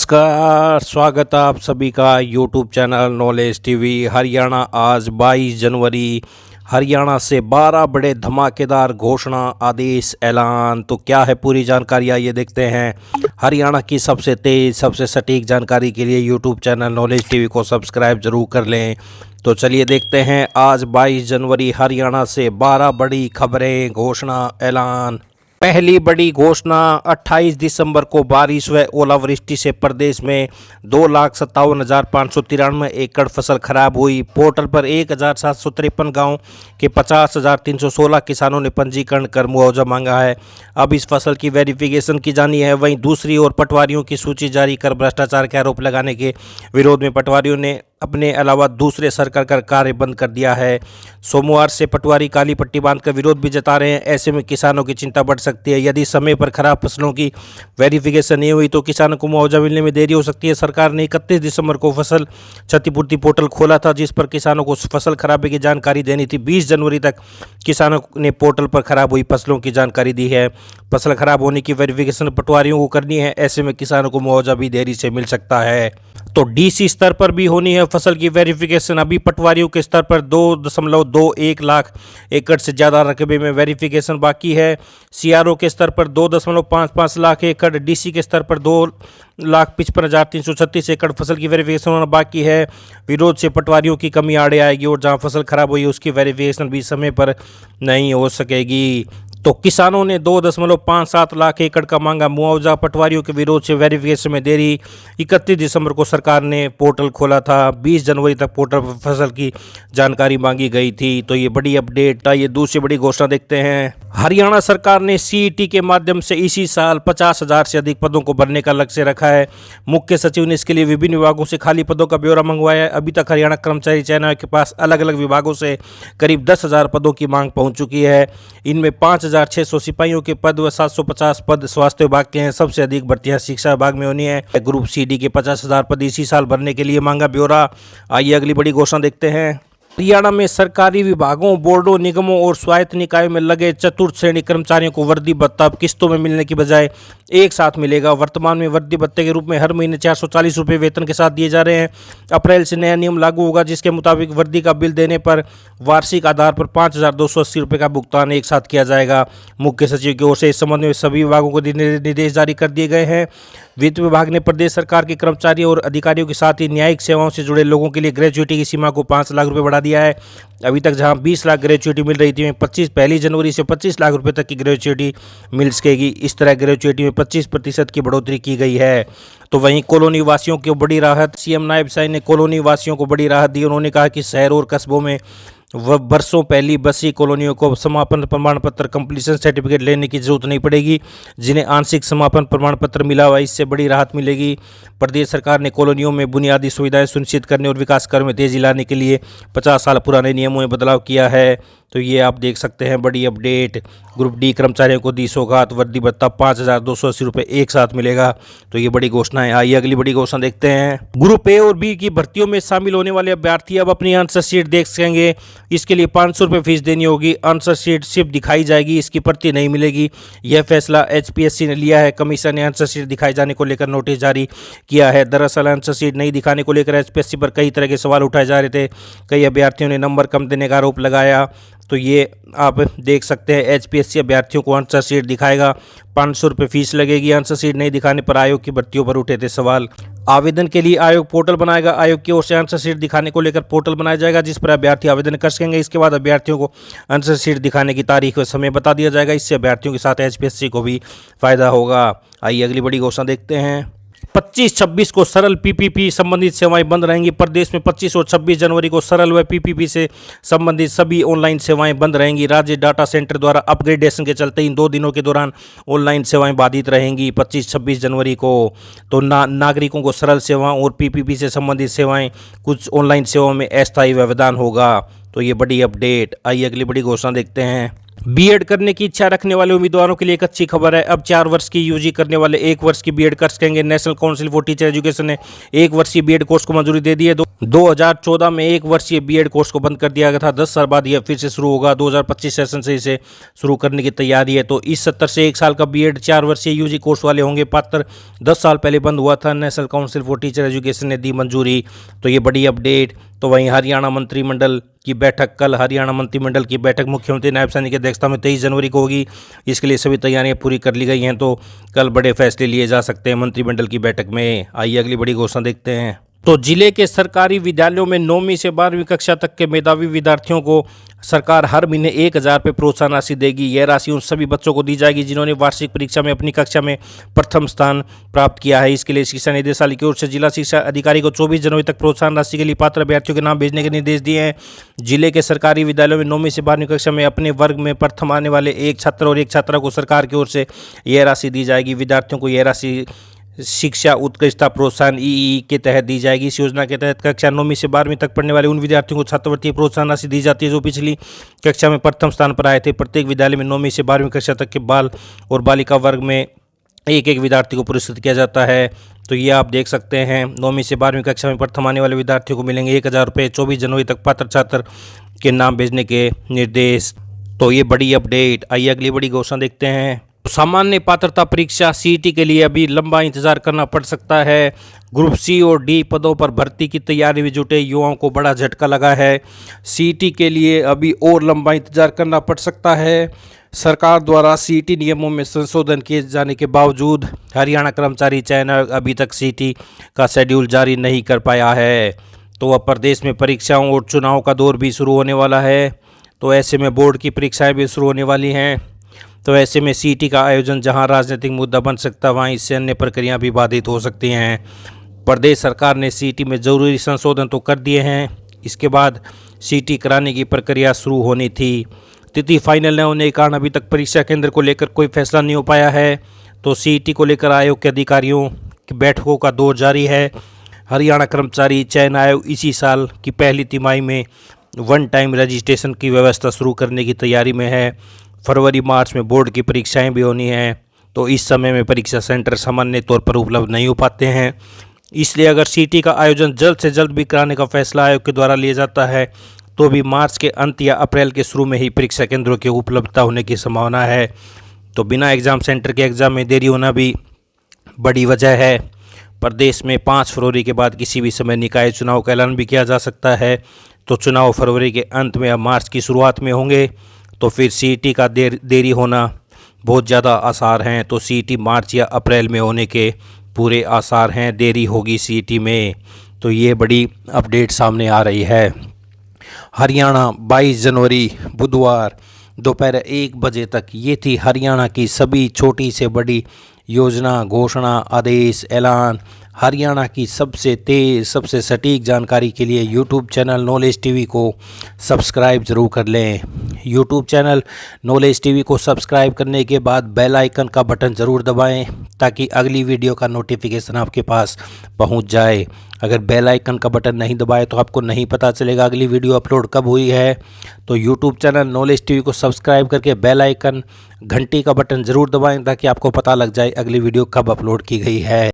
नमस्कार, स्वागत है आप सभी का YouTube channel knowledge TV. Haryana आज 22 जनवरी। हरियाणा से 12 बड़े धमाकेदार घोषणा, आदेश, ऐलान। तो क्या है पूरी जानकारी, आइए देखते हैं। हरियाणा की सबसे तेज़, सबसे सटीक जानकारी के लिए यूट्यूब चैनल नॉलेज टीवी को सब्सक्राइब जरूर कर लें। तो चलिए देखते हैं। आज 22 जनवरी हरियाणा से 12 बड़ी खबरें, घोषणा, ऐलान। पहली बड़ी घोषणा, 28 दिसंबर को बारिश व ओलावृष्टि से प्रदेश में 2,57,593 एकड़ फसल खराब हुई। पोर्टल पर 1,753 गाँव के 50,316 किसानों ने पंजीकरण कर मुआवजा मांगा है। अब इस फसल की वेरिफिकेशन की जानी है। वहीं दूसरी ओर पटवारियों की सूची जारी कर भ्रष्टाचार के आरोप लगाने के विरोध में पटवारियों ने अपने अलावा दूसरे सरकार का कार्य बंद कर दिया है। सोमवार से पटवारी काली पट्टी बांधकर विरोध भी जता रहे हैं। ऐसे में किसानों की चिंता बढ़ सकती है। यदि समय पर खराब फसलों की वेरिफिकेशन नहीं हुई तो किसानों को मुआवजा मिलने में देरी हो सकती है। सरकार ने 31 दिसंबर को फसल क्षतिपूर्ति पोर्टल खोला था, जिस पर किसानों को फसल खराबे की जानकारी देनी थी। 20 जनवरी तक किसानों ने पोर्टल पर खराब हुई फसलों की जानकारी दी है। फसल खराब होने की वेरिफिकेशन पटवारियों को करनी है। ऐसे में किसानों को मुआवजा भी देरी से मिल सकता है। तो डीसी स्तर पर भी होनी है फसल की वेरिफिकेशन। अभी पटवारियों के स्तर पर 2.21 लाख एकड़ से ज़्यादा रकबे में वेरिफिकेशन बाकी है। सीआरओ के स्तर पर 2.55 लाख एकड़, डीसी के स्तर पर 2,55,336 एकड़ फसल की वेरिफिकेशन होना बाकी है। विरोध से पटवारियों की कमी आड़े आएगी और जहां फसल खराब हुई उसकी वेरिफिकेशन भी समय पर नहीं हो सकेगी। तो किसानों ने 2.57 लाख एकड़ का मांगा मुआवजा। पटवारियों के विरोध से वेरिफिकेशन में देरी। 31 दिसंबर को सरकार ने पोर्टल खोला था। 20 जनवरी तक पोर्टल पर फसल की जानकारी मांगी गई थी। तो ये बड़ी अपडेट। ये दूसरी बड़ी घोषणा देखते हैं। हरियाणा सरकार ने सीईटी के माध्यम से इसी साल 50,000 से अधिक पदों को भरने का लक्ष्य रखा है। मुख्य सचिव ने इसके लिए विभिन्न विभागों से खाली पदों का ब्यौरा मंगवाया है। अभी तक हरियाणा कर्मचारी चयन आयोग के पास अलग अलग विभागों से करीब 10,000 पदों की मांग पहुंच चुकी है। इनमें 5,600 सिपाहियों के पद व 750 पद स्वास्थ्य विभाग के हैं। सबसे अधिक भर्तियां शिक्षा विभाग में होनी है। ग्रुप सीडी के 50,000 पद इसी साल भरने के लिए मांगा ब्यौरा। आइए अगली बड़ी घोषणा देखते हैं। हरियाणा में सरकारी विभागों, बोर्डों, निगमों और स्वायत्त निकायों में लगे चतुर्थ श्रेणी कर्मचारियों को वर्दी भत्ता अब किस्तों में मिलने की बजाय एक साथ मिलेगा। वर्तमान में वर्दी भत्ते के रूप में हर महीने 440 रुपये वेतन के साथ दिए जा रहे हैं। अप्रैल से नया नियम लागू होगा, जिसके मुताबिक वर्दी का बिल देने पर वार्षिक आधार पर 5,280 रुपये का भुगतान एक साथ किया जाएगा। मुख्य सचिव की ओर से इस संबंध में सभी विभागों को निर्देश जारी कर दिए गए हैं। वित्त विभाग ने प्रदेश सरकार के कर्मचारियों और अधिकारियों के साथ ही न्यायिक सेवाओं से जुड़े लोगों के लिए ग्रेच्युटी की सीमा को 5 लाख रुपये बढ़ा दिया है। अभी तक जहां 20 लाख ग्रेच्युटी मिल रही थी, पहली जनवरी से 25 लाख रुपए तक की ग्रेच्युटी मिल सकेगी। इस तरह ग्रेच्युटी में 25% की बढ़ोतरी की गई है। तो वहीं कॉलोनी वासियों को बड़ी राहत। सीएम नायब साहब ने कॉलोनी वासियों को बड़ी राहत दी। उन्होंने कहा कि शहर और कस्बों में वर्षों पहली बसी कॉलोनियों को समापन प्रमाण पत्र, कंप्लीशन सर्टिफिकेट लेने की जरूरत नहीं पड़ेगी। जिन्हें आंशिक समापन प्रमाण पत्र मिला हुआ, इससे बड़ी राहत मिलेगी। प्रदेश सरकार ने कॉलोनियों में बुनियादी सुविधाएं सुनिश्चित करने और विकास कार्य में तेजी लाने के लिए 50 साल पुराने नियमों में बदलाव किया है। तो ये आप देख सकते हैं बड़ी अपडेट। ग्रुप डी कर्मचारियों को दी सौगात, वर्दी भत्ता 5,280 रुपये एक साथ मिलेगा। तो ये बड़ी घोषणा है। आइए अगली बड़ी घोषणा देखते हैं। ग्रुप ए और बी की भर्तियों में शामिल होने वाले अभ्यर्थी अब अपनी आंसर शीट देख सकेंगे। इसके लिए 500 रुपये फीस देनी होगी। आंसर शीट सिर्फ दिखाई जाएगी, इसकी प्रति नहीं मिलेगी। यह फैसला एचपीएससी ने लिया है। कमीशन ने आंसर शीट दिखाए जाने को लेकर नोटिस जारी किया है। दरअसल आंसर शीट नहीं दिखाने को लेकर एचपीएससी पर कई तरह के सवाल उठाए जा रहे थे। कई अभ्यर्थियों ने नंबर कम देने का आरोप लगाया। तो ये आप देख सकते हैं, एचपीएससी अभ्यर्थियों को आंसर शीट दिखाएगा, 500 रुपये फीस लगेगी। आंसर शीट नहीं दिखाने पर आयोग की भर्तियों पर उठे थे सवाल। आवेदन के लिए आयोग पोर्टल बनाएगा। आयोग की ओर से आंसर शीट दिखाने को लेकर पोर्टल बनाया जाएगा, जिस पर अभ्यर्थी आवेदन कर सकेंगे। इसके बाद अभ्यर्थियों को आंसर शीट दिखाने की तारीख और समय बता दिया जाएगा। इससे अभ्यर्थियों के साथ एचपीएससी को भी फायदा होगा। आइए अगली बड़ी घोषणा देखते हैं। 25-26 को सरल पीपीपी संबंधित सेवाएं बंद रहेंगी। प्रदेश में 25 और 26 जनवरी को सरल व पीपीपी से संबंधित सभी ऑनलाइन सेवाएं बंद रहेंगी। राज्य डाटा सेंटर द्वारा अपग्रेडेशन के चलते इन 2 दिनों के दौरान ऑनलाइन सेवाएं बाधित रहेंगी। 25-26 जनवरी को तो नागरिकों को सरल सेवाओं और पीपीपी से संबंधित सेवाएं, कुछ ऑनलाइन सेवाओं में अस्थायी व्यवधान होगा। तो ये बड़ी अपडेट। आइए अगली बड़ी घोषणा देखते हैं। बीएड करने की इच्छा रखने वाले उम्मीदवारों के लिए एक अच्छी खबर है। अब 4 वर्ष की यूजी करने वाले 1 वर्ष की बीएड कर सकेंगे। National council for teacher education ने 1 वर्षीय बीएड कोर्स को मंजूरी दे दी है। 2014 में 1 वर्षीय बीएड कोर्स को बंद कर दिया गया था। 10 साल बाद यह फिर से शुरू होगा। 2025 सेशन से इसे शुरू करने की तैयारी है। तो इस 70 से 1 साल का बीएड 4 वर्षीय यूजी कोर्स वाले होंगे पात्र। 10 साल पहले बंद हुआ था। National council for teacher education ने दी मंजूरी। तो ये बड़ी अपडेट। तो वहीं हरियाणा मंत्रिमंडल की बैठक कल, हरियाणा मंत्रिमंडल की बैठक मुख्यमंत्री नायब सैनी की अध्यक्षता में 23 जनवरी को होगी। इसके लिए सभी तैयारियां पूरी कर ली गई हैं। तो कल बड़े फैसले लिए जा सकते हैं मंत्रिमंडल की बैठक में। आइए अगली बड़ी घोषणा देखते हैं। तो जिले के सरकारी विद्यालयों में 9वीं से 12वीं कक्षा तक के मेधावी विद्यार्थियों को सरकार हर महीने 1000 रुपये प्रोत्साहन राशि देगी। यह राशि उन सभी बच्चों को दी जाएगी जिन्होंने वार्षिक परीक्षा में अपनी कक्षा में प्रथम स्थान प्राप्त किया है। इसके लिए शिक्षा निदेशालय की ओर से जिला शिक्षा अधिकारी को 24 जनवरी तक प्रोत्साहन राशि के लिए पात्र अभ्यर्थियों के नाम भेजने के निर्देश दिए हैं। जिले के सरकारी विद्यालयों में 9वीं से 12वीं कक्षा में अपने वर्ग में प्रथम आने वाले एक छात्र और एक छात्रा को सरकार की ओर से यह राशि दी जाएगी। विद्यार्थियों को यह राशि शिक्षा उत्कृष्टता प्रोत्साहन ईई के तहत दी जाएगी। इस योजना के तहत कक्षा 9वीं से 12वीं तक पढ़ने वाले उन विद्यार्थियों को छात्रवृत्ति प्रोत्साहन राशि दी जाती है जो पिछली कक्षा में प्रथम स्थान पर आए थे। प्रत्येक विद्यालय में 9वीं से 12वीं कक्षा तक के बाल और बालिका वर्ग में एक एक विद्यार्थी को पुरस्कृत किया जाता है। तो ये आप देख सकते हैं 9वीं से 12वीं कक्षा में प्रथम आने वाले विद्यार्थियों को मिलेंगे 1000 रुपये। 24 जनवरी तक पात्र छात्र के नाम भेजने के निर्देश। तो ये बड़ी अपडेट। आइए अगली बड़ी घोषणा देखते हैं। सामान्य पात्रता परीक्षा सीईटी के लिए अभी लंबा इंतजार करना पड़ सकता है। ग्रुप सी और डी पदों पर भर्ती की तैयारी में जुटे युवाओं को बड़ा झटका लगा है। सीईटी के लिए अभी और लंबा इंतजार करना पड़ सकता है। सरकार द्वारा सीईटी नियमों में संशोधन किए जाने के बावजूद हरियाणा कर्मचारी चयन आयोग अभी तक सीईटी का शेड्यूल जारी नहीं कर पाया है। तो अब प्रदेश में परीक्षाओं और चुनाव का दौर भी शुरू होने वाला है। तो ऐसे में बोर्ड की परीक्षाएं भी शुरू होने वाली हैं। तो ऐसे में सीईटी का आयोजन जहां राजनीतिक मुद्दा बन सकता है वहीं इससे अन्य प्रक्रियाएं भी बाधित हो सकती हैं। प्रदेश सरकार ने सीईटी में ज़रूरी संशोधन तो कर दिए हैं। इसके बाद सीईटी कराने की प्रक्रिया शुरू होनी थी। तिथि फाइनल न होने के कारण अभी तक परीक्षा केंद्र को लेकर कोई फैसला नहीं हो पाया है। तो सीईटी को लेकर आयोग के अधिकारियों की बैठकों का दौर जारी है। हरियाणा कर्मचारी चयन आयोग इसी साल की पहली तिमाही में वन टाइम रजिस्ट्रेशन की व्यवस्था शुरू करने की तैयारी में है। फरवरी मार्च में बोर्ड की परीक्षाएं भी होनी हैं। तो इस समय में परीक्षा सेंटर सामान्य तौर पर उपलब्ध नहीं हो पाते हैं। इसलिए अगर सीईटी का आयोजन जल्द से जल्द भी कराने का फैसला आयोग के द्वारा लिया जाता है तो भी मार्च के अंत या अप्रैल के शुरू में ही परीक्षा केंद्रों की उपलब्धता होने की संभावना है। तो बिना एग्ज़ाम सेंटर के एग्ज़ाम में देरी होना भी बड़ी वजह है। प्रदेश में 5 फरवरी के बाद किसी भी समय निकाय चुनाव का ऐलान भी किया जा सकता है। तो चुनाव फरवरी के अंत में या मार्च की शुरुआत में होंगे। तो फिर सीईटी का देरी होना बहुत ज़्यादा आसार हैं। तो सीईटी मार्च या अप्रैल में होने के पूरे आसार हैं। देरी होगी सीईटी में। तो ये बड़ी अपडेट सामने आ रही है। हरियाणा 22 जनवरी बुधवार दोपहर 1 बजे तक ये थी हरियाणा की सभी छोटी से बड़ी योजना, घोषणा, आदेश, ऐलान। हरियाणा की सबसे तेज़, सबसे सटीक जानकारी के लिए यूट्यूब चैनल नॉलेज टीवी को सब्सक्राइब ज़रूर कर लें। यूट्यूब चैनल नॉलेज टीवी को सब्सक्राइब करने के बाद बेल आइकन का बटन ज़रूर दबाएं ताकि अगली वीडियो का नोटिफिकेशन आपके पास पहुंच जाए। अगर बेल आइकन का बटन नहीं दबाए तो आपको नहीं पता चलेगा अगली वीडियो अपलोड कब हुई है। तो यूट्यूब चैनल नॉलेज टीवी को सब्सक्राइब करके बेल आइकन, घंटी का बटन ज़रूर दबाएं ताकि आपको पता लग जाए अगली वीडियो कब अपलोड की गई है।